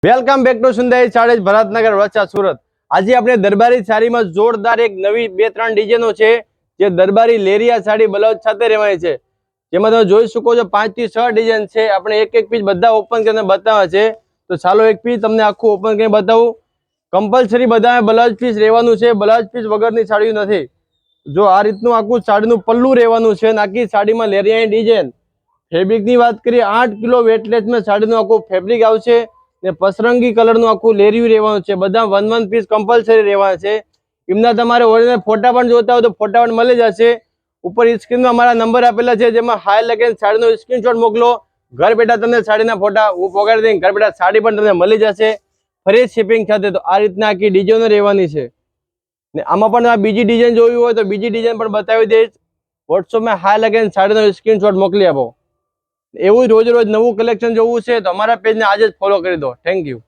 Welcome back to સુંદરી સાડીઝ ભરતનગર વડોદરા સુરત। આજે આપણે દરબારી સાડીમાં જોરદાર એક નવી 2-3 ડિઝાઇનો છે જે દરબારી લેરિયા સાડી બ્લાઉઝ સાથે રહેવાની છે, જેમાં તમે જોઈ શકો છો 5 થી 6 ડિઝાઇન છે। આપણે એક એક પીસ બધા ઓપન કરીને બતાવવા છે, તો ચાલો એક પીસ તમને આખું ઓપન કરીને બતાવું। કમ્પલસરી બધા બ્લાઉઝ પીસ રહેવાનું છે, બ્લાઉઝ પીસ વગરની સાડી નથી। જો આ રીતનું આખું સાડીનું પલ્લું રહેવાનું છે, આખી સાડીમાં લેરિયાની ડિઝાઇન। ફેબ્રિકની વાત કરીએ 8 કિલો વેટલેસમાં સાડીનું આખું ફેબ્રિક આવશે ને પસરંગી કલરનું આખું લેરિયું રહેવાનું છે। બધા 1 પીસ કમ્પલસરી રહેવાના છે। એમના તમારે ઓરિજિનલ ફોટા પણ જોતા હોય તો ફોટા પણ મળી જશે। ઉપર સ્ક્રીનમાં અમારા નંબર આપેલા છે, જેમાં હાઈ લગીને સાડીનો સ્ક્રીનશોટ મોકલો। ઘર બેઠા તમને સાડીના ફોટા હું પહોંચાડી દઈને ઘર બેઠા સાડી પણ તમને મળી જશે ફ્રી શિપિંગ સાથે। તો આ રીતના આખી ડિઝાઇનો રહેવાની છે ને આમાં પણ આ બીજી ડિઝાઇન જોવી હોય તો બીજી ડિઝાઇન પણ બતાવી દઈશ। વોટ્સઅપમાં હાઈ લગીને સાડીનો સ્ક્રીનશોટ મોકલી આપો। એવું રોજ રોજ નવું કલેક્શન જોવું છે તો અમારા પેજને આજે જ ફોલો કરી દો। Thank you.